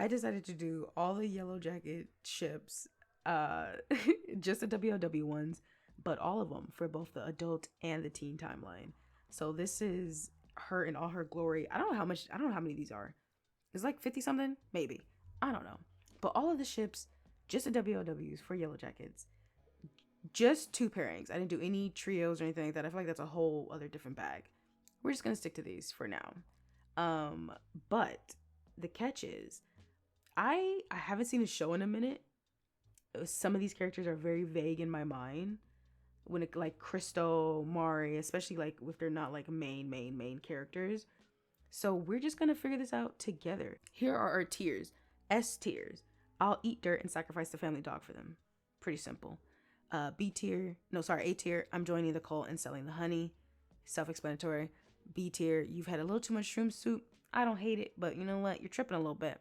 I decided to do all the Yellowjacket ships, just the WLW ones, but all of them for both the adult and the teen timeline. So this is her in all her glory. I don't know how many these are. It's like 50 something, maybe. I don't know. But all of the ships, just the WLWs for Yellowjackets. Just 2 pairings. I didn't do any trios or anything like that. I feel like that's a whole other different bag. We're just gonna stick to these for now. But the catch is, I haven't seen a show in a minute. Some of these characters are very vague in my mind. When it like Crystal, Mari, especially like if they're not like main characters. So we're just gonna figure this out together. Here are our tiers. S tiers. I'll eat dirt and sacrifice the family dog for them. Pretty simple. A tier, I'm joining the cult and selling the honey. Self-explanatory. B tier, you've had a little too much shroom soup. I don't hate it, but you know what? You're tripping a little bit.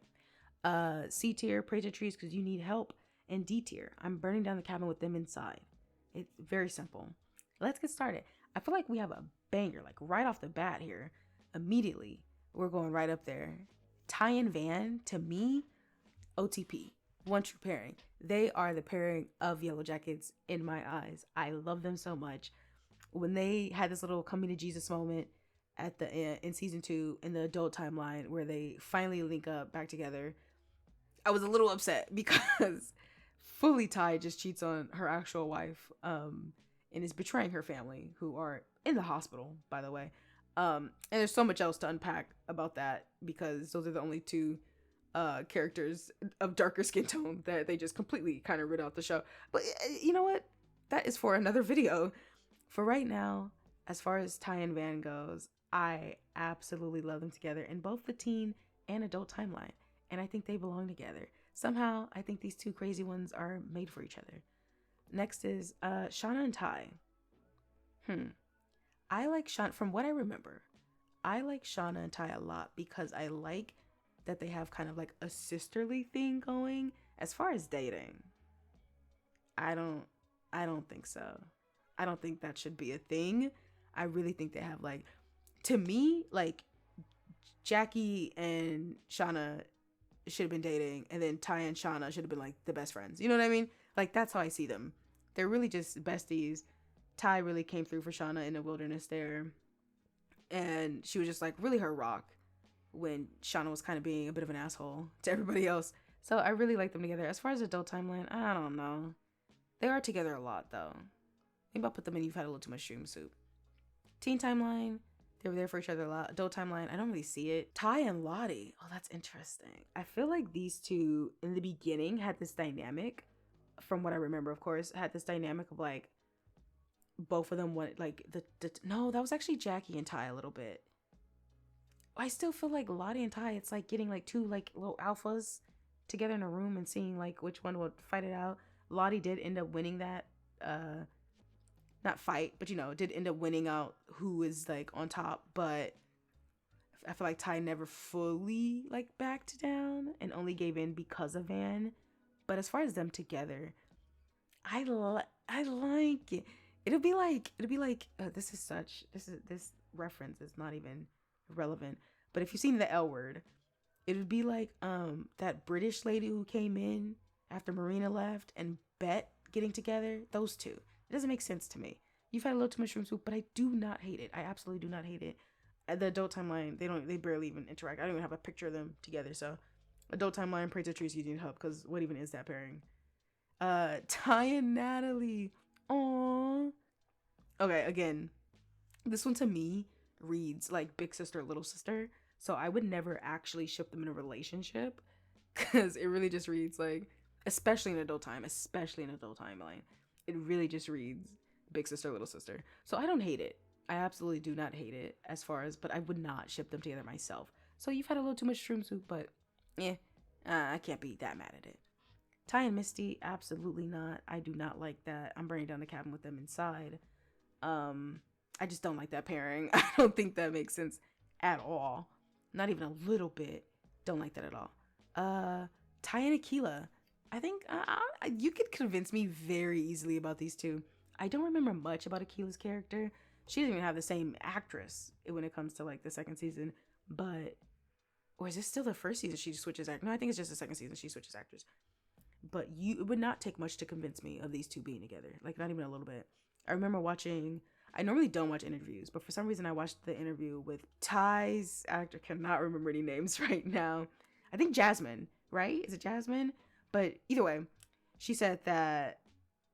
C tier, pray to trees because you need help. And D tier, I'm burning down the cabin with them inside. It's very simple. Let's get started. I feel like we have a banger, like right off the bat here. Immediately, we're going right up there. Ty and Van, to me, OTP. One true pairing. They are the pairing of Yellowjackets in my eyes. I love them so much. When they had this little coming to Jesus moment at the in season 2 in the adult timeline where they finally link up back together, I was a little upset because fully Ty just cheats on her actual wife and is betraying her family, who are in the hospital, by the way. And there's so much else to unpack about that because those are the only 2 characters of darker skin tone that they just completely kind of rid out the show. But you know what? That is for another video. For right now, as far as Ty and Van goes, I absolutely love them together in both the teen and adult timeline. And I think they belong together. Somehow, I think these 2 crazy ones are made for each other. Next is Shauna and Ty. I like Shauna, from what I remember, I like Shauna and Ty a lot because I like that they have kind of like a sisterly thing going. As far as dating, I don't think so. I don't think that should be a thing. I really think they have like, to me, like Jackie and Shauna should have been dating, and then Ty and Shauna should have been like the best friends. You know what I mean? Like that's how I see them. They're really just besties. Ty really came through for Shauna in the wilderness there, and she was just like really her rock when Shauna was kind of being a bit of an asshole to everybody else. So I really like them together. As far as adult timeline, I don't know. They are together a lot though. Maybe I'll put them in You've Had a Little Too Much Shroom Soup. Teen timeline, they were there for each other a lot. Adult timeline, I don't really see it. Ty and Lottie, oh, that's interesting. I feel like these 2 in the beginning had this dynamic, from what I remember, of course, had this dynamic of like both of them wanted like no, that was actually Jackie and Ty a little bit. I still feel like Lottie and Ty, it's like getting like 2 like little alphas together in a room and seeing like which one would fight it out. Lottie did end up winning that not fight, but you know, did end up winning out who is like on top, but I feel like Ty never fully like backed down and only gave in because of Van. But as far as them together, I like it. It'll be like this reference is not even relevant. But if you've seen the L Word, it would be like that British lady who came in after Marina left and Bet getting together. Those 2. It doesn't make sense to me. You've Had a Little Too Much Shroom Soup, but I do not hate it. I absolutely do not hate it. At the adult timeline, they barely even interact. I don't even have a picture of them together. So adult timeline, pray to trees, you need help, because what even is that pairing? Ty and Natalie. Aww. Okay, again, this one to me reads like big sister, little sister. So I would never actually ship them in a relationship because it really just reads like, especially in adult timeline, it really just reads big sister, little sister. So I don't hate it. I absolutely do not hate it as far as, but I would not ship them together myself. So You've Had a Little Too Much Shroom Soup, but I can't be that mad at it. Ty and Misty, absolutely not. I do not like that. I'm burning down the cabin with them inside. I just don't like that pairing. I don't think that makes sense at all. Not even a little bit. Don't like that at all. Ty and Akila. I think you could convince me very easily about these 2. I don't remember much about Akila's character. She doesn't even have the same actress when it comes to like the second season. But or is this still the first season she switches actors? No, I think it's just the second season she switches actors. But it would not take much to convince me of these two being together. Like, not even a little bit. I remember watching, I normally don't watch interviews, but for some reason I watched the interview with Tai's actor, cannot remember any names right now. I think Jasmin, right? Is it Jasmin? But either way, she said that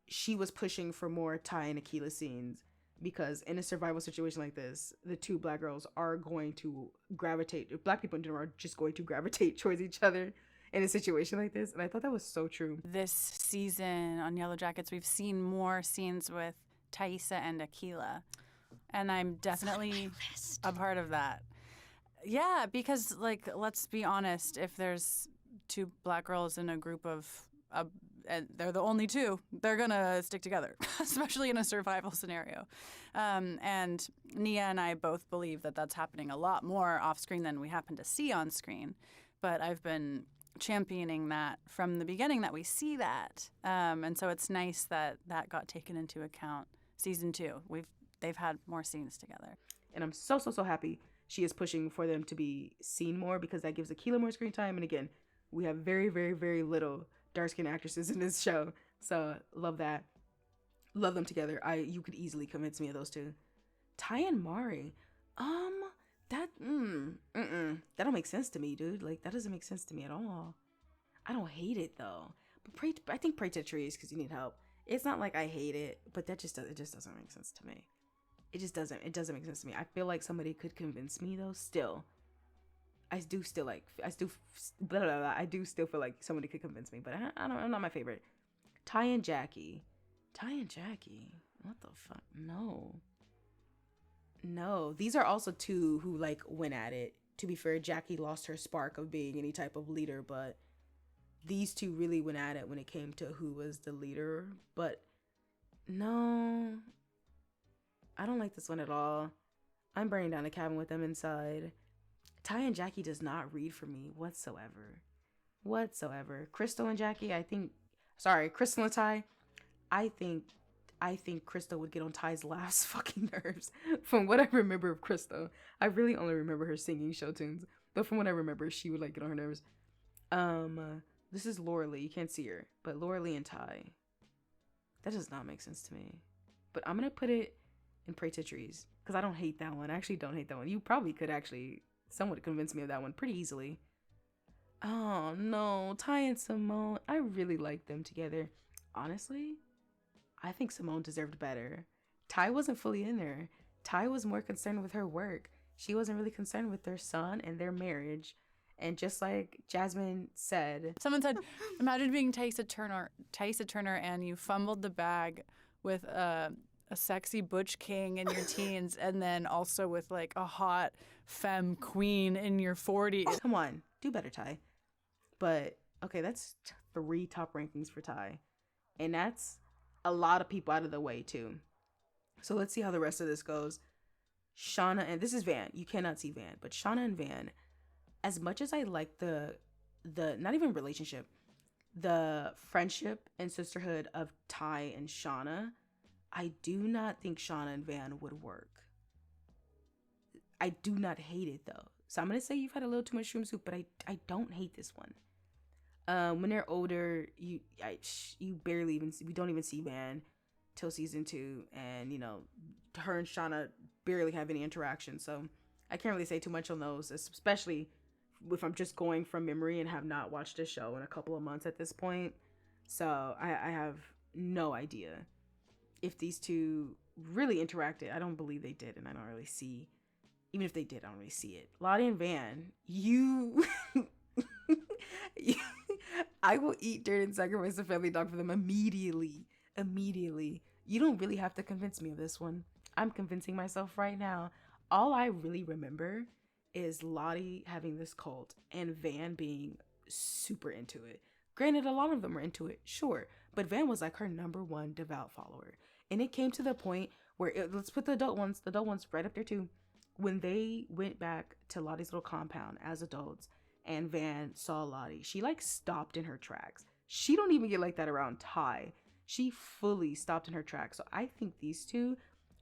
she was pushing for more Tai and Akilah scenes because in a survival situation like this, the two black girls are going to gravitate, black people in general are just going to gravitate towards each other in a situation like this. And I thought that was so true. This season on Yellowjackets, we've seen more scenes with Taissa and Akilah, and I'm definitely a part of that. Yeah, because, like, let's be honest, if there's two black girls in a group of and they're the only two, they're gonna stick together, especially in a survival scenario. And Nia and I both believe that that's happening a lot more off screen than we happen to see on screen. But I've been championing that from the beginning, that we see that. And so it's nice that that got taken into account. Season 2, they've had more scenes together. And I'm so happy she is pushing for them to be seen more, because that gives Akilah more screen time. And again, we have very, very, very little dark-skinned actresses in this show. So love that. Love them together. You could easily convince me of those two. Tai and Mari. That don't make sense to me, dude. Like, that doesn't make sense to me at all. I don't hate it though. But I think pray to trees because you need help. It's not like I hate it, but it just doesn't make sense to me. It doesn't make sense to me. I feel like somebody could convince me though. Still, I do still feel like somebody could convince me, but I'm not my favorite. Tai and Jackie. What the fuck? No, these are also two who like went at it. To be fair, Jackie lost her spark of being any type of leader, but these two really went at it when it came to who was the leader. But no, I don't like this one at all. I'm burning down a cabin with them inside. Tai and Jackie does not read for me whatsoever. Crystal and Jackie, Crystal and Tai, I think Crystal would get on Ty's last fucking nerves. From what I remember of Crystal, I really only remember her singing show tunes, but from what I remember, she would like get on her nerves. This is Laura Lee. You can't see her, but Laura Lee and Ty. That does not make sense to me. But I'm gonna put it in Pray to Trees because I don't hate that one. I actually don't hate that one. You probably could someone convince me of that one pretty easily. Oh no, Ty and Simone. I really like them together. Honestly, I think Simone deserved better. Ty wasn't fully in there. Ty was more concerned with her work. She wasn't really concerned with their son and their marriage. And just like Jasmin said, someone said, imagine being Taissa Turner, and you fumbled the bag with a sexy butch king in your teens, and then also with like a hot femme queen in your 40s. Come on, do better, Ty. But okay, that's 3 top rankings for Ty, and that's a lot of people out of the way too. So let's see how the rest of this goes. Shauna, and this is Van. You cannot see Van, but Shauna and Van. As much as I like the not even relationship, the friendship and sisterhood of Ty and Shauna, I do not think Shauna and Van would work. I do not hate it though. So I'm gonna say you've had a little too much shroom soup, but I don't hate this one. When they're older, you barely even we don't even see Van till season 2, and you know her and Shauna barely have any interaction. So I can't really say too much on those, especially if I'm just going from memory and have not watched this show in a couple of months at this point. So I have no idea if these two really interacted. I don't believe they did, and I don't really see. Even if they did, I don't really see it. Lottie and Van, I will eat dirt and sacrifice the family dog for them immediately. You don't really have to convince me of this one. I'm convincing myself right now. All I really remember is Lottie having this cult and Van being super into it. Granted, a lot of them were into it, sure, but Van was like her #1 devout follower. And it came to the point where, let's put the adult ones right up there too. When they went back to Lottie's little compound as adults and Van saw Lottie, she like stopped in her tracks. She don't even get like that around Ty. She fully stopped in her tracks. So I think these two,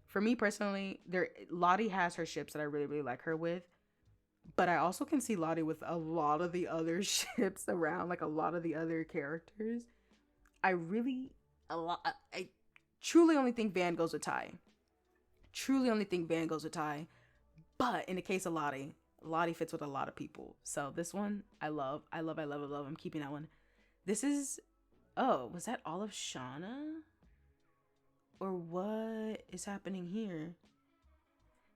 for me personally, Lottie has her ships that I really, really like her with. But I also can see Lottie with a lot of the other ships around, like a lot of the other characters. I really, I truly only think Van goes with Ty. Truly only think Van goes with Ty. But in the case of Lottie, Lottie fits with a lot of people. So this one, I love. I'm keeping that one. This is, oh, was that all of Shauna? Or what is happening here?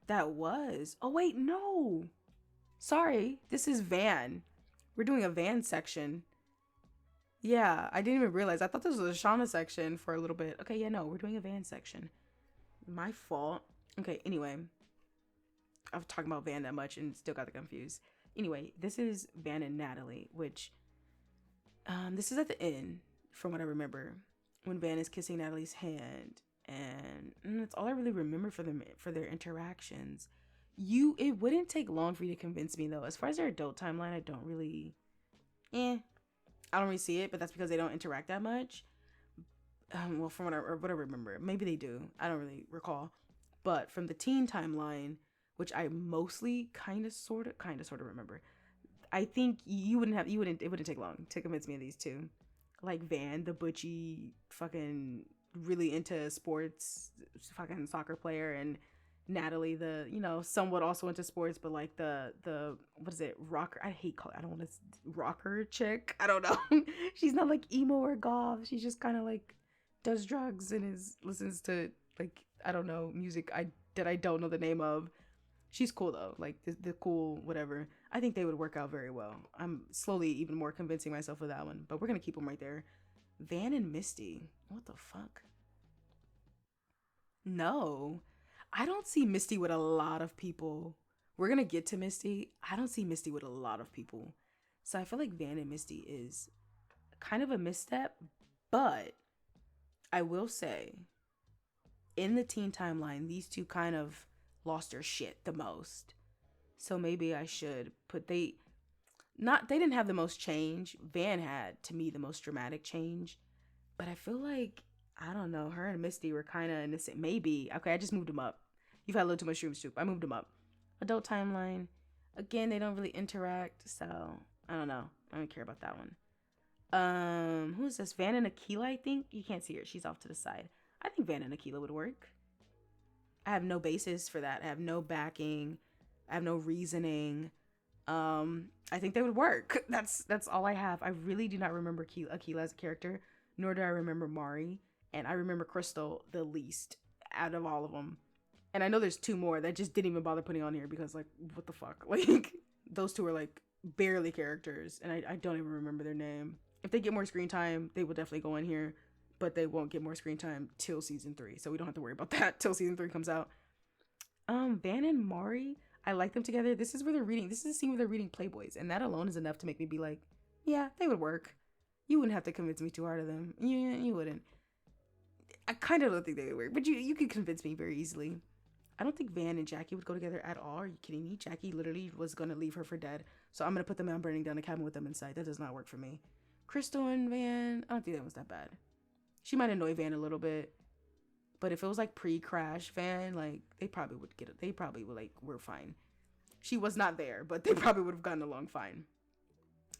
That was, oh wait, no. Sorry, this is Van. We're doing a Van section. Yeah, I didn't even realize. I thought this was a Shauna section for a little bit. Okay, yeah, no, we're doing a Van section. My fault. Okay, anyway. I was talking about Van that much and still got confused. Anyway, this is Van and Natalie, which this is at the end, from what I remember, when Van is kissing Natalie's hand, and that's all I really remember for them, for their interactions. It wouldn't take long for you to convince me though. As far as their adult timeline, I don't really see it, but that's because they don't interact that much. Well, from what I remember, maybe they do. I don't really recall. But from the teen timeline, which I mostly kind of sort of remember, I think it wouldn't take long to convince me of these two. Like Van, the butchy, fucking really into sports, fucking soccer player, and Natalie, the, somewhat also into sports, but like the what is it, rocker? I don't want to, rocker chick. I don't know. She's not like emo or goth. She's just kind of like does drugs and listens to, like, I don't know, music that I don't know the name of. She's cool though, like the cool whatever. I think they would work out very well. I'm slowly even more convincing myself of that one, but we're gonna keep them right there. Van and Misty. What the fuck? No, I don't see Misty with a lot of people. We're gonna get to Misty. I don't see Misty with a lot of people, so I feel like Van and Misty is kind of a misstep. But I will say, in the teen timeline, these two kind of lost their shit the most. So maybe I should put they didn't have the most change. Van had, to me, the most dramatic change. But I feel like, I don't know, her and Misty were kind of in the same. Maybe. Okay, I just moved them up. You've had a little too much shroom soup. I moved them up. Adult timeline. Again, they don't really interact. So, I don't know. I don't care about that one. Who is this? Van and Akila, I think? You can't see her. She's off to the side. I think Van and Akila would work. I have no basis for that. I have no backing. I have no reasoning. I think they would work. That's all I have. I really do not remember Akila as a character, nor do I remember Mari, and I remember Crystal the least out of all of them. And I know there's two more that just didn't even bother putting on here because, like, what the fuck? Like, those two are like barely characters, and I don't even remember their name. If they get more screen time, they will definitely go in here, but they won't get more screen time till season 3, so we don't have to worry about that till season 3 comes out. Van and Mari, I like them together. This is a scene where they're reading Playboys, and that alone is enough to make me be like, yeah, they would work. You wouldn't have to convince me too hard of them. Yeah, you wouldn't. I kind of don't think they would work, but you could convince me very easily. I don't think Van and Jackie would go together at all. Are you kidding me? Jackie literally was going to leave her for dead, so I'm going to put them on burning down the cabin with them inside. That does not work for me. Crystal and Van, I don't think that was that bad. She might annoy Van a little bit, but if it was like pre-crash Van, like, they probably would get it. They probably would, like, we're fine. She was not there, but they probably would have gotten along fine.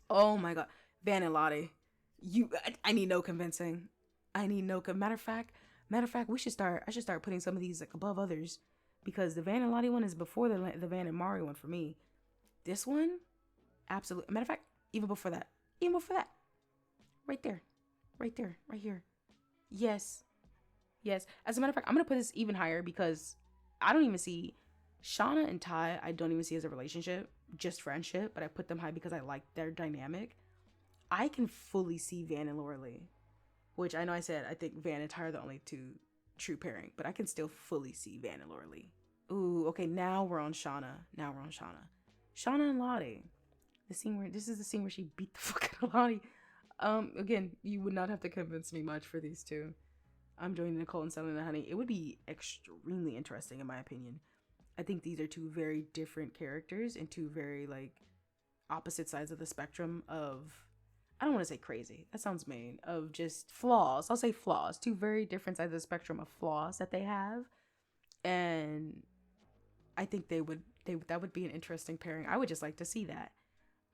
Oh my god. Van and Lottie. I need no convincing. Matter of fact, I should start putting some of these, like, above others, because the Van and Lottie one is before the Van and Mari one for me. This one, absolutely. Matter of fact, even before that. Right there. Right here. Yes. As a matter of fact, I'm going to put this even higher because I don't even see Shauna and Ty. I don't even see as a relationship, just friendship, but I put them high because I like their dynamic. I can fully see Van and Laura Lee, which I know I said I think Van and Ty are the only two true pairing, but I can still fully see Van and Laura Lee. Ooh, okay, now we're on Shauna. Shauna and Lottie. This is the scene where she beat the fuck out of Lottie. Again, you would not have to convince me much for these two. I'm joining Nicole and Selling the Honey. It would be extremely interesting in my opinion. I think these are two very different characters and two very, like, opposite sides of the spectrum of, I don't want to say crazy, that sounds mean, of just flaws. I'll say flaws. Two very different sides of the spectrum of flaws that they have. And I think they would that would be an interesting pairing. I would just like to see that.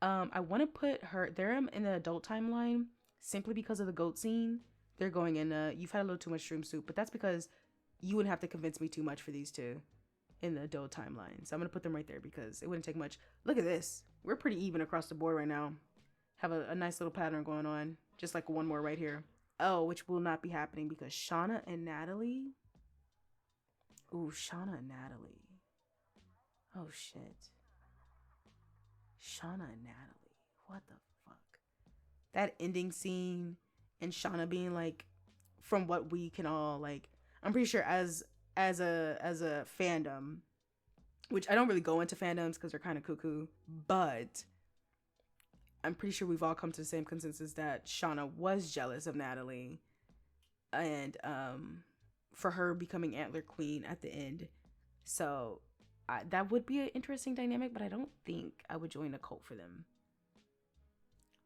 I want to put them in the adult timeline simply because of the goat scene. They're going in. You've had a little too much shroom soup, but that's because you wouldn't have to convince me too much for these two in the adult timeline. So I'm gonna put them right there because it wouldn't take much. Look at this. We're pretty even across the board right now. Have a nice little pattern going on. Just like one more right here. Oh, which will not be happening because Shauna and Natalie. Ooh, Shauna and Natalie. Oh shit. Shauna and Natalie. What the fuck? That ending scene and Shauna being like, from what we can all like, I'm pretty sure as a fandom, which I don't really go into fandoms because they're kind of cuckoo, but I'm pretty sure we've all come to the same consensus that Shauna was jealous of Natalie, and for her becoming Antler Queen at the end. So that would be an interesting dynamic, but I don't think I would join a cult for them.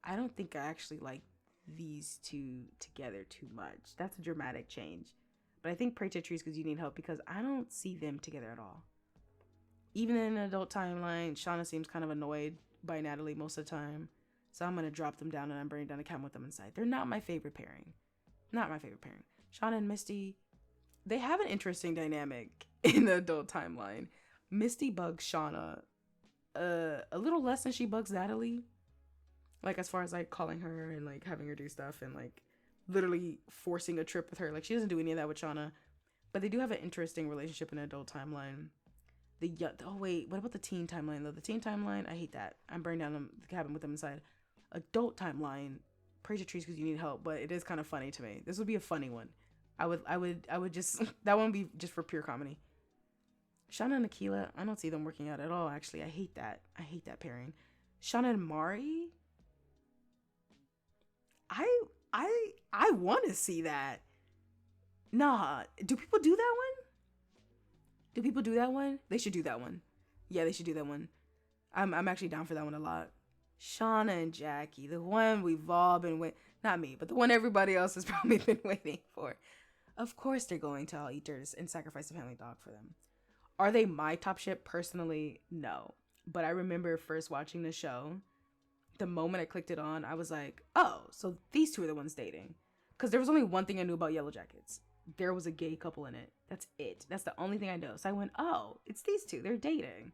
I don't think I actually like these two together too much. That's a dramatic change. But I think pray to trees because you need help, because I don't see them together at all. Even in an adult timeline, Shauna seems kind of annoyed by Natalie most of the time. So I'm going to drop them down and I'm bringing down a camp with them inside. They're not my favorite pairing. Not my favorite pairing. Shauna and Misty, they have an interesting dynamic in the adult timeline. Misty bugs Shauna a little less than she bugs Natalie. Like, as far as, like, calling her and, like, having her do stuff and, like, literally forcing a trip with her. Like, she doesn't do any of that with Shauna. But they do have an interesting relationship in an adult timeline. Oh, wait. What about the teen timeline, though? The teen timeline, I hate that. I'm burning down the cabin with them inside. Adult timeline, praise your trees because you need help. But it is kind of funny to me. This would be a funny one. I would just... that one would be just for pure comedy. Shauna and Akilah, I don't see them working out at all, actually. I hate that. I hate that pairing. Shauna and Mari... I want to see that. Nah, do people do that one? Do people do that one? They should do that one. Yeah, they should do that one. I'm actually down for that one a lot. Shauna and Jackie, the one we've all been waiting, not me, but the one everybody else has probably been waiting for. Of course they're going to All Eaters and sacrifice a family dog for them. Are they my top ship? Personally, no. But I remember first watching the show. The moment I clicked it on, I was like, oh, so these two are the ones dating. Because there was only one thing I knew about Yellowjackets. There was a gay couple in it. That's it. That's the only thing I know. So I went, oh, it's these two. They're dating.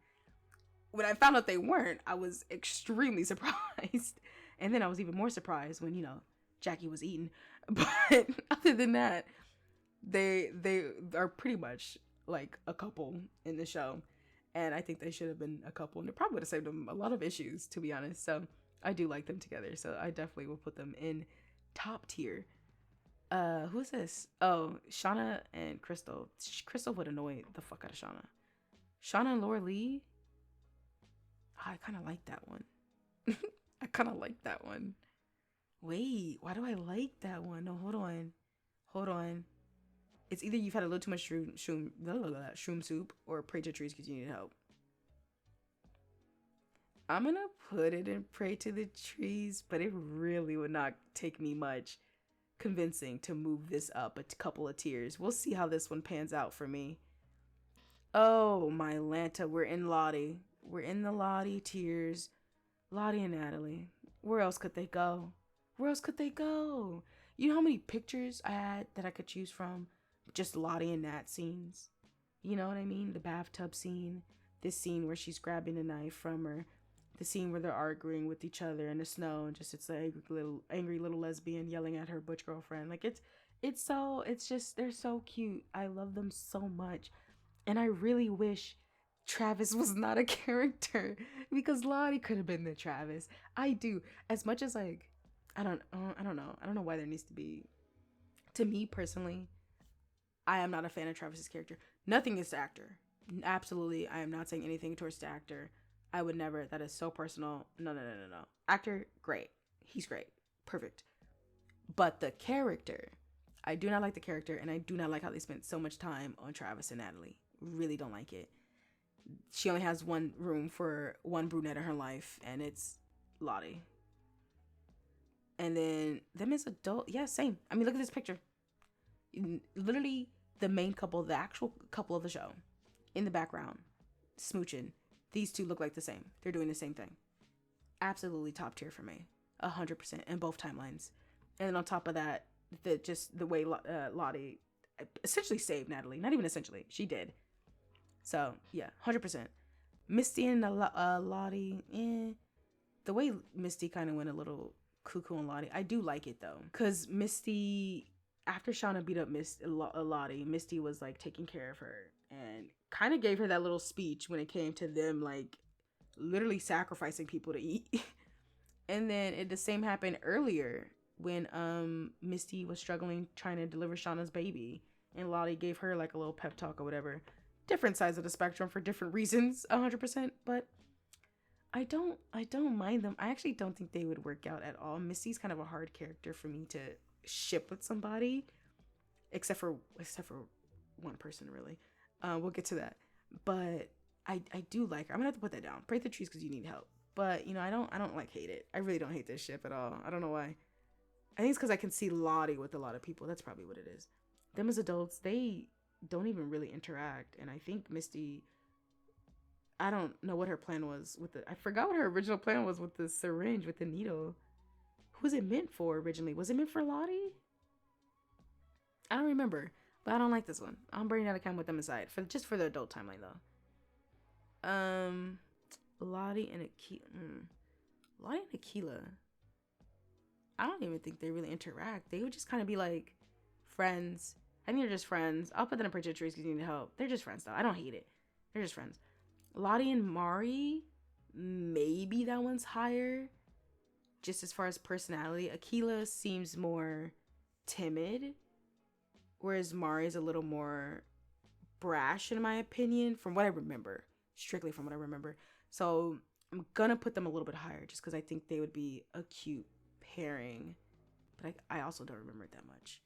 When I found out they weren't, I was extremely surprised. And then I was even more surprised when, Jackie was eaten. But other than that, they are pretty much like a couple in the show. And I think they should have been a couple. And it probably would have saved them a lot of issues, to be honest. So I do like them together, so I definitely will put them in top tier. Who's this? Oh, Shauna and Crystal. Crystal would annoy the fuck out of Shauna. Shauna and Laura Lee. Oh, I kind of like that one. I kind of like that one. Wait, why do I like that one? No, hold on. It's either you've had a little too much shroom soup or pray to trees because you need help. I'm going to put it in pray to the trees, but it really would not take me much convincing to move this up a couple of tiers. We'll see how this one pans out for me. Oh, my Lanta. We're in Lottie. We're in the Lottie tiers. Lottie and Natalie. Where else could they go? You know how many pictures I had that I could choose from? Just Lottie and Nat scenes. You know what I mean? The bathtub scene. This scene where she's grabbing a knife from her. The scene where they're arguing with each other in the snow, and just it's an angry little lesbian yelling at her butch girlfriend. Like they're so cute. I love them so much, and I really wish Travis was not a character because Lottie could have been the Travis. I do, as much as like I don't know why there needs to be. To me personally, I am not a fan of Travis's character. Nothing is the actor. Absolutely, I am not saying anything towards the actor. I would never. That is so personal. No. Actor, great. He's great. Perfect. But the character, I do not like the character, and I do not like how they spent so much time on Travis and Natalie. Really don't like it. She only has one room for one brunette in her life, and it's Lottie. And then them as adult, yeah, same. I mean, look at this picture. Literally the main couple, the actual couple of the show, in the background, smooching. These two look like the same. They're doing the same thing. Absolutely top tier for me. 100% in both timelines. And then on top of that, the way Lottie essentially saved Natalie. Not even essentially. She did. So, yeah, 100%. Misty and Lottie, the way Misty kind of went a little cuckoo on Lottie, I do like it though. Because Misty, after Shauna beat up Lottie, Misty was like taking care of her and kind of gave her that little speech when it came to them like literally sacrificing people to eat. And then the same happened earlier when Misty was struggling trying to deliver Shauna's baby, and Lottie gave her like a little pep talk or whatever. Different sides of the spectrum for different reasons, 100%. But I don't mind them. I actually don't think they would work out at all. Misty's kind of a hard character for me to ship with somebody, except for one person really. We'll get to that. But I do like her. I'm gonna have to put that down. Pray the trees because you need help. But I don't like hate it. I really don't hate this ship at all. I don't know why. I think it's because I can see Lottie with a lot of people. That's probably what it is. Them as adults, they don't even really interact. And I think Misty, I don't know what her plan was with I forgot what her original plan was with the syringe, with the needle. Who was it meant for originally? Was it meant for Lottie? I don't remember. But I don't like this one. I'm bringing that account with them aside. Just for the adult timeline though. Lottie and Aquila. I don't even think they really interact. They would just kind of be like friends. I think they're just friends. I'll put that in picture trees because you need help. They're just friends though. I don't hate it. They're just friends. Lottie and Mari, maybe that one's higher. Just as far as personality. Aquila seems more timid, whereas Mari is a little more brash in my opinion, from what I remember. Strictly from what I remember. So I'm gonna put them a little bit higher just because I think they would be a cute pairing. But I also don't remember it that much.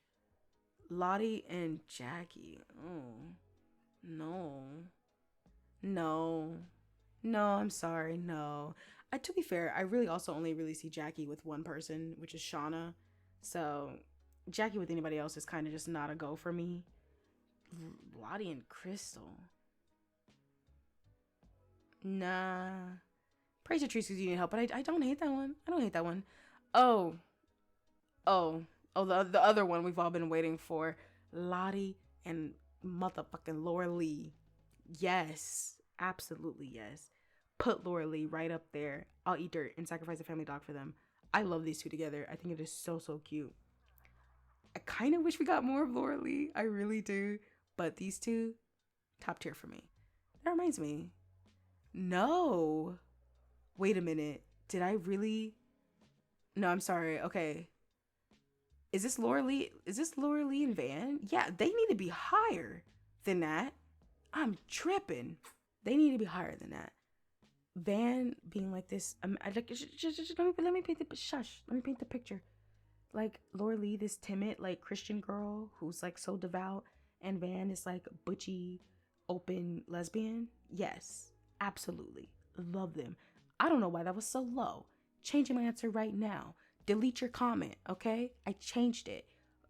Lottie and Jackie. Oh, no. No, I'm sorry. No. To be fair, I really also only really see Jackie with one person, which is Shauna. So Jackie with anybody else is kind of just not a go for me. Lottie and Crystal. Nah. Praise the trees because you need help, but I don't hate that one. I don't hate that one. Oh, the other one we've all been waiting for. Lottie and motherfucking Laura Lee. Yes. Absolutely yes. Put Laura Lee right up there. I'll eat dirt and sacrifice a family dog for them. I love these two together. I think it is so, so cute. I kind of wish we got more of Laura Lee. I really do. But these two, top tier for me. That reminds me. No. Wait a minute. Did I really? No, I'm sorry. Okay. Is this Laura Lee? Is this Laura Lee and Van? Yeah, they need to be higher than that. I'm tripping. They need to be higher than that. Van being like this. Let me paint the picture. Like Laura Lee, this timid like Christian girl who's like so devout, and Van is like butchy, open lesbian. Yes, absolutely love them. I don't know why that was so low. Changing my answer right now. Delete your comment, okay? I changed it.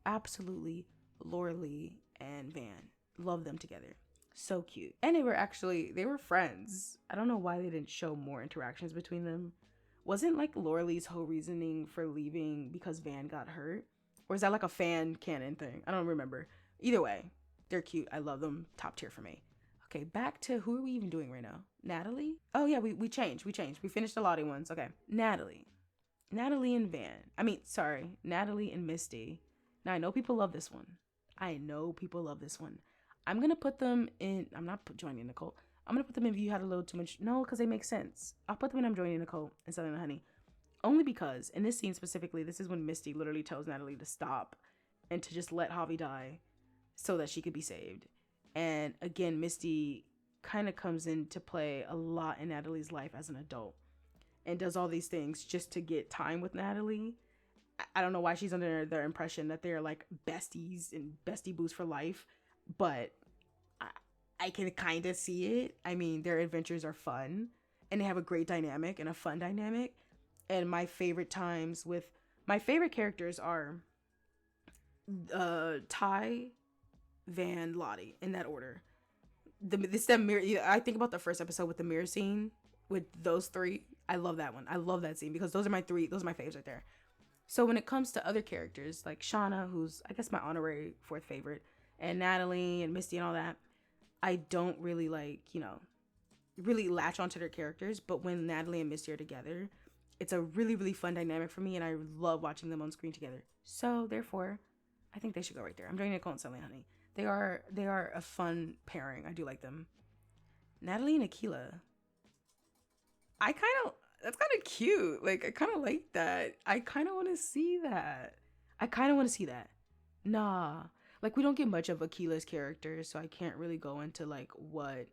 Absolutely, Laura Lee and Van. Love them together. So cute. And they were friends. I don't know why they didn't show more interactions between them. Wasn't like Laura Lee's whole reasoning for leaving because Van got hurt? Or is that like a fan canon thing? I don't remember. Either way, they're cute. I love them. Top tier for me. Okay, back to who are we even doing right now? Natalie? Oh yeah, we changed. We finished the Lottie ones. Okay. Natalie and Natalie and Misty. Now I know people love this one. I'm going to put them in, I'm not joining the cult. I'm going to put them in If You Had a Little Too Much. No, because they make sense. I'll put them in I'm Joining the Cult and Selling the Honey. Only because, in this scene specifically, this is when Misty literally tells Natalie to stop and to just let Javi die so that she could be saved. And again, Misty kind of comes into play a lot in Natalie's life as an adult and does all these things just to get time with Natalie. I don't know why she's under the impression that they're like besties and bestie boos for life, but I can kind of see it. I mean, their adventures are fun and they have a great dynamic and a fun dynamic. And my favorite characters are Ty, Van, Lottie, in that order. that mirror. I think about the first episode with the mirror scene with those three. I love that one. I love that scene because those are my faves right there. So when it comes to other characters like Shauna, who's I guess my honorary fourth favorite, and Natalie and Misty and all that, I don't really really latch onto their characters. But when Natalie and Misty are together, it's a really, really fun dynamic for me, and I love watching them on screen together. So therefore, I think they should go right there. I'm doing Nicole and Sally Honey. They are a fun pairing. I do like them. Natalie and Akila. That's kind of cute. Like, I kind of like that. I kind of want to see that. Nah. Like, we don't get much of Akila's character, so I can't really go into, like, what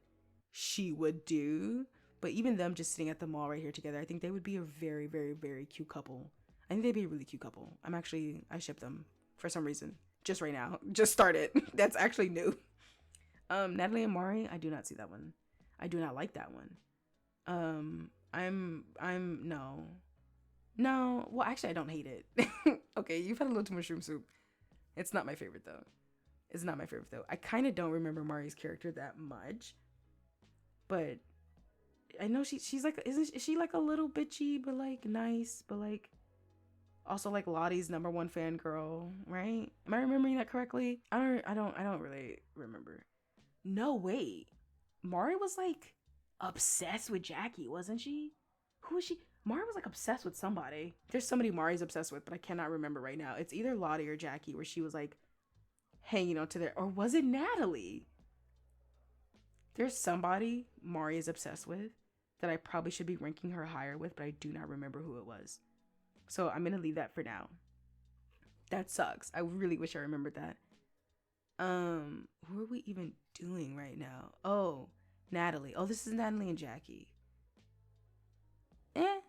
she would do. But even them just sitting at the mall right here together, I think they would be a very, very, very cute couple. I think they'd be a really cute couple. I ship them for some reason. Just right now. Just started. That's actually new. Natalie and Mari, I do not see that one. I do not like that one. No. Well, actually, I don't hate it. Okay, you've had a little too much shroom soup. It's not my favorite though. I kind of don't remember Mari's character that much, but I know she's like, is she like a little bitchy, but like nice, but like also like Lottie's number one fangirl, right? Am I remembering that correctly? I don't really remember. No, wait. Mari was like obsessed with Jackie, wasn't she? Who was she? Mari was like obsessed with somebody. There's somebody Mari's obsessed with, but I cannot remember right now. It's either Lottie or Jackie, where she was like hanging on to their, or was it Natalie? There's somebody Mari is obsessed with that I probably should be ranking her higher with, but I do not remember who it was. So I'm gonna leave that for now. That sucks. I really wish I remembered that. Who are we even doing right now? Oh, Natalie. Oh, this is Natalie and Jackie. I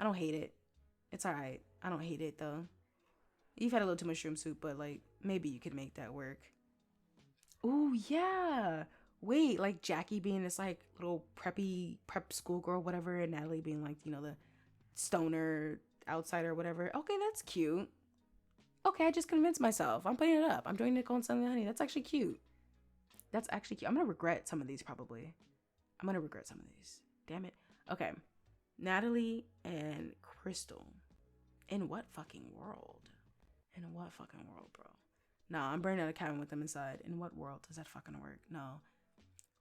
don't hate it. It's alright. I don't hate it though. You've had a little too much shroom soup, but like maybe you could make that work. Oh yeah. Wait, like Jackie being this like little prep schoolgirl, whatever, and Natalie being like, the stoner outsider, whatever. Okay, that's cute. Okay, I just convinced myself. I'm putting it up. I'm doing Nicole and Sally Honey. That's actually cute. I'm gonna regret some of these probably. Damn it. Okay. Natalie and Crystal. In what fucking world? Bro? Nah, I'm burning out a cabin with them inside. In what world does that fucking work? No.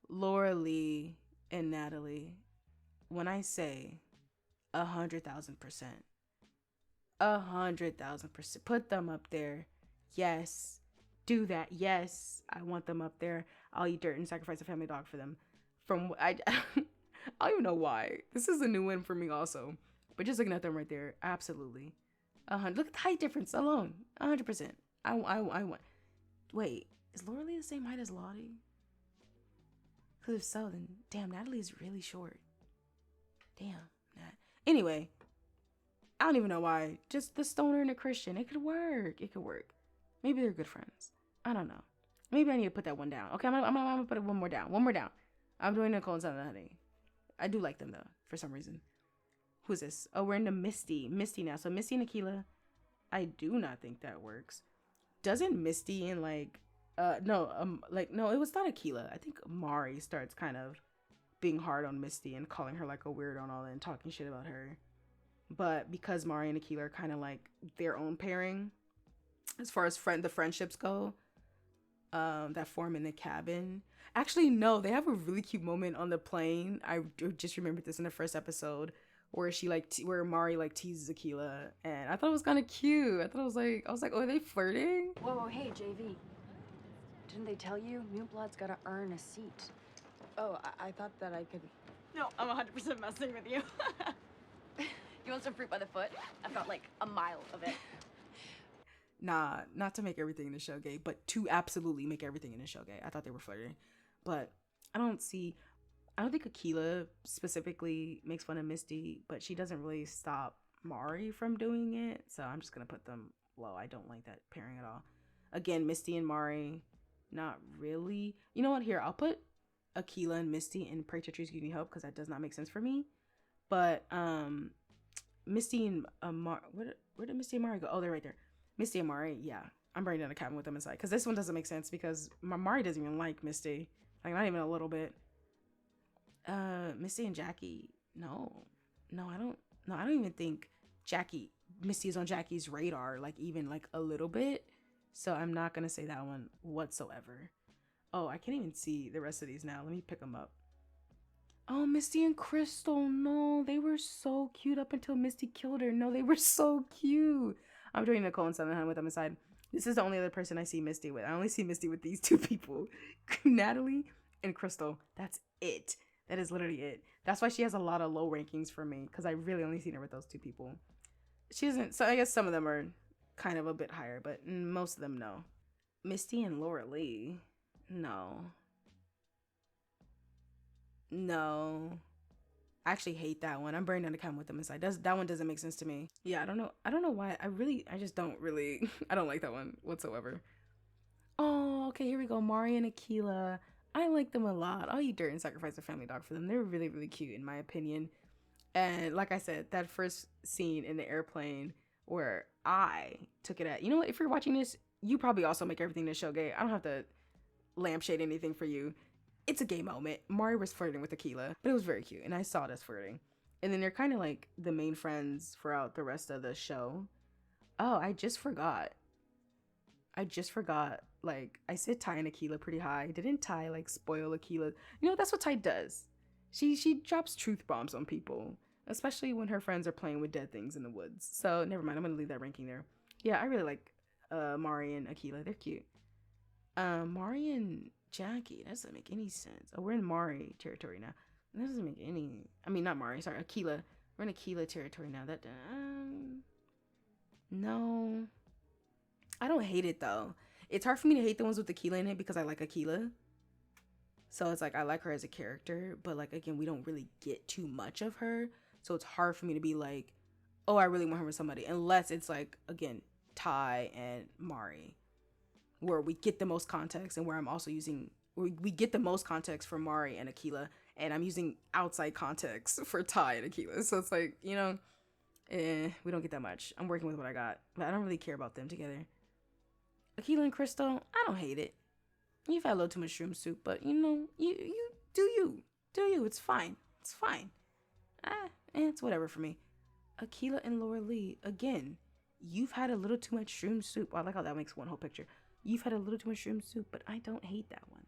Laura Lee and Natalie. When I say 100,000%. 100,000%. Put them up there. Yes. Do that. Yes. I want them up there. I'll eat dirt and sacrifice a family dog for them. I don't even know why. This is a new one for me also. But just looking at them right there, absolutely. Look at the height difference alone. 100%. I want. Wait, is Laura Lee the same height as Lottie? Because if so, then damn, Natalie's really short. Damn. Anyway, I don't even know why. Just the stoner and the Christian. It could work. Maybe they're good friends. I don't know. Maybe I need to put that one down. Okay, I'm gonna put it one more down. I'm doing Nicole and Sally Honey. I do like them though, for some reason. Who's this? Oh, we're into Misty now. So Misty and Akila. I do not think that works. Doesn't Misty and no, it was not Akila. I think Mari starts kind of being hard on Misty and calling her like a weirdo and all that and talking shit about her. But because Mari and Akila are kind of like their own pairing, as far as the friendships go, that form in the cabin. Actually, no, they have a really cute moment on the plane. I just remembered this in the first episode where she where Mari like teases Akila, and I thought it was kind of cute. I was like, oh, are they flirting? Whoa, hey, JV. Didn't they tell you? New blood's gotta earn a seat. Oh, I thought that I could... No, I'm 100% messing with you. You want some fruit by the foot? I've got like a mile of it. Nah, not to make everything in the show gay, but to absolutely make everything in the show gay. I thought they were flirting. But I don't think Akila specifically makes fun of Misty, but she doesn't really stop Mari from doing it. So I'm just going to put them low. I don't like that pairing at all. Again, Misty and Mari, not really. You know what? Here, I'll put Akila and Misty in Pray to Trees Give Me Hope because that does not make sense for me. But Misty and Mari, where did Misty and Mari go? Oh, they're right there. Misty and Mari, yeah, I'm bringing down the cabin with them inside because this one doesn't make sense because Mari doesn't even like Misty, like not even a little bit. Misty and Jackie, no, I don't even think Misty is on Jackie's radar, like even like a little bit. So I'm not gonna say that one whatsoever. Oh, I can't even see the rest of these now. Let me pick them up. Oh, Misty and Crystal, no, they were so cute up until Misty killed her. No, they were so cute. I'm doing Nicole and Southern with them aside. This is the only other person I see Misty with. I only see Misty with these two people, Natalie and Crystal. That's it. That is literally it. That's why she has a lot of low rankings for me, because I really only seen her with those two people. She doesn't, so I guess some of them are kind of a bit higher, but most of them, no. Misty and Laura Lee, no. I actually hate that one. I'm burning down the cabin with them inside. That one doesn't make sense to me. Yeah, I don't know why. I just don't really, I don't like that one whatsoever. Oh, okay, here we go. Mari and Akila. I like them a lot. I'll eat dirt and sacrifice a family dog for them. They're really, really cute in my opinion. And like I said, that first scene in the airplane where I took it at, you know what, if you're watching this, you probably also make everything in the show gay. I don't have to lampshade anything for you. It's a gay moment. Mari was flirting with Akila, but it was very cute, and I saw it as flirting. And then they're kind of like the main friends throughout the rest of the show. Oh, I just forgot. Like, I said Ty and Akila pretty high. Didn't Ty, like, spoil Akila? You know, that's what Ty does. She drops truth bombs on people, especially when her friends are playing with dead things in the woods. So, never mind. I'm going to leave that ranking there. Yeah, I really like Mari and Akila. They're cute. Mari and Jackie. That doesn't make any sense. Oh, we're in Mari territory now. That doesn't make any... I mean, not Mari. Sorry, Akila. We're in Akila territory now. That... no... I don't hate it though. It's hard for me to hate the ones with Akila in it because I like Akila. So it's like I like her as a character, but like again, we don't really get too much of her. So it's hard for me to be like, oh, I really want her with somebody. Unless it's like, again, Ty and Mari, where we get the most context and where I'm also using, we get the most context for Mari and Akila, and I'm using outside context for Ty and Akila. So it's like, you know, we don't get that much. I'm working with what I got, but I don't really care about them together. Akila and Crystal, I don't hate it. You've had a little too much shroom soup, but you know, you do you. It's fine. It's whatever for me. Akila and Laura Lee, again, you've had a little too much shroom soup. I like how that makes one whole picture. You've had a little too much shroom soup, but I don't hate that one.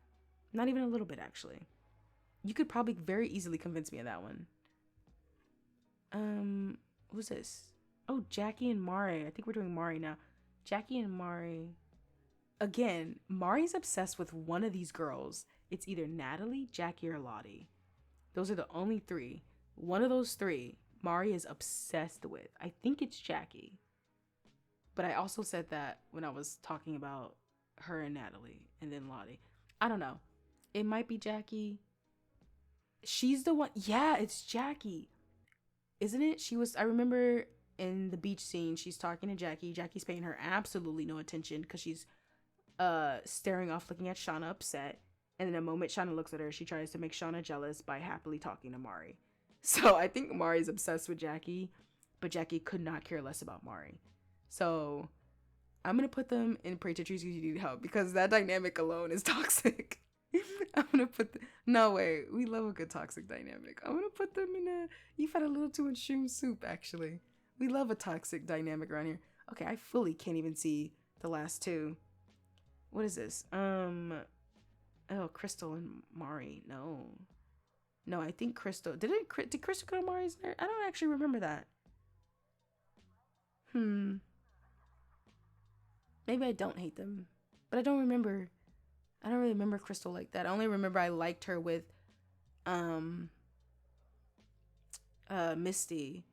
Not even a little bit, actually. You could probably very easily convince me of that one. Who's this? Oh, Jackie and Mari. I think we're doing Mari now. Jackie and Mari. Again, Mari's obsessed with one of these girls. It's either Natalie, Jackie, or Lottie. Those are the only three. One of those three, Mari is obsessed with. I think it's Jackie. But I also said that when I was talking about her and Natalie and then Lottie. I don't know. It might be Jackie. She's the one. Yeah, it's Jackie. Isn't it? I remember in the beach scene, she's talking to Jackie. Jackie's paying her absolutely no attention because she's staring off, looking at Shauna upset. And in a moment Shauna looks at her, she tries to make Shauna jealous by happily talking to Mari. So I think Mari's obsessed with Jackie, but Jackie could not care less about Mari. So I'm gonna put them in Pray to Trees Because You Need Help because that dynamic alone is toxic. I'm gonna put no way, we love a good toxic dynamic. I'm gonna put them in you've had a little too much shroom soup. Actually, we love a toxic dynamic around here. Okay, I fully can't even see the last two. What is this? Oh, Crystal and Mari. No, I think Crystal. Did Crystal go to Mari's there? I don't actually remember that. Maybe I don't hate them, but I don't really remember Crystal like that. I only remember I liked her with Misty.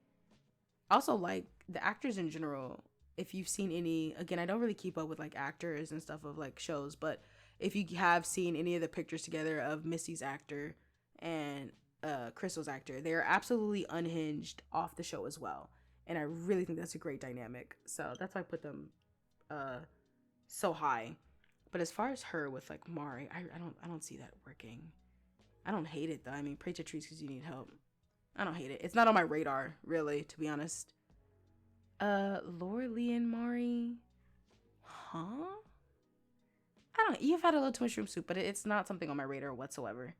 Also, like the actors in general. If you've seen any, again, I don't really keep up with like actors and stuff of like shows, but if you have seen any of the pictures together of Misty's actor and Crystal's actor, they are absolutely unhinged off the show as well. And I really think that's a great dynamic. So that's why I put them so high. But as far as her with like Mari, I don't see that working. I don't hate it though. I mean, Pray to Trees Because You Need Help. I don't hate it. It's not on my radar, really, to be honest. Laura Lee and Mari. huh? I don't know. You've had a little too much shroom soup, but it's not something on my radar whatsoever.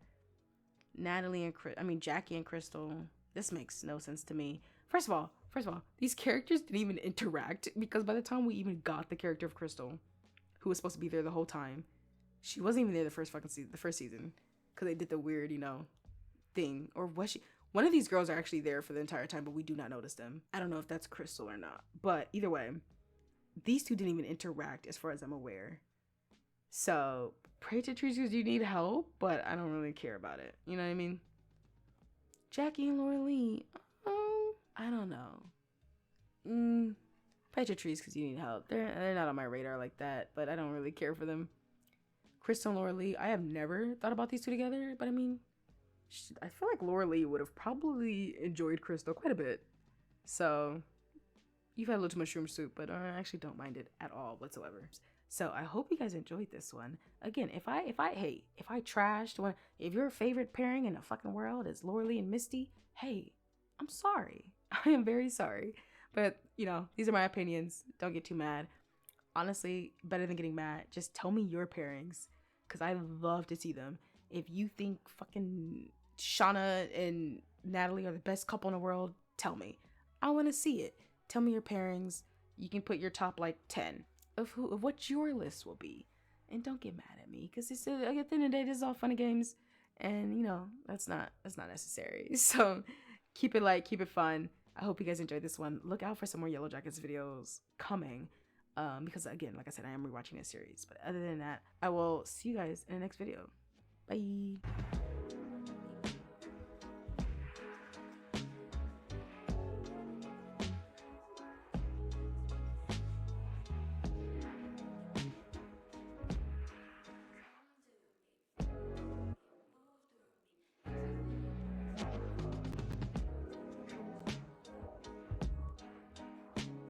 Natalie and Jackie and Crystal. This makes no sense to me. First of all, these characters didn't even interact because by the time we even got the character of Crystal, who was supposed to be there the whole time, she wasn't even there the first season, because they did the weird, thing. Or was she? One of these girls are actually there for the entire time, but we do not notice them. I don't know if that's Crystal or not, but either way, these two didn't even interact as far as I'm aware. So pray to trees because you need help, but I don't really care about it. You know what I mean? Jackie and Laura Lee. I don't know. Pray to trees because you need help. They're not on my radar like that, but I don't really care for them. Crystal and Laura Lee. I have never thought about these two together, but I mean, I feel like Laura Lee would have probably enjoyed Crystal quite a bit. So you've had a little too much shroom soup, but I actually don't mind it at all whatsoever. So I hope you guys enjoyed this one. Again, if I trashed one, if your favorite pairing in the fucking world is Laura Lee and Misty, hey, I'm sorry. I am very sorry. But, these are my opinions. Don't get too mad. Honestly, better than getting mad, just tell me your pairings, because I love to see them. If you think fucking Shauna and Natalie are the best couple in the world, tell me. I want to see it. Tell me your pairings. You can put your top 10 of what your list will be, and don't get mad at me, because at the end of the day, this is all fun and games, and that's not necessary. So keep it light, keep it fun. I hope you guys enjoyed this one. Look out for some more Yellowjackets videos coming, because again, like I said, I am rewatching this series. But other than that, I will see you guys in the next video. Bye.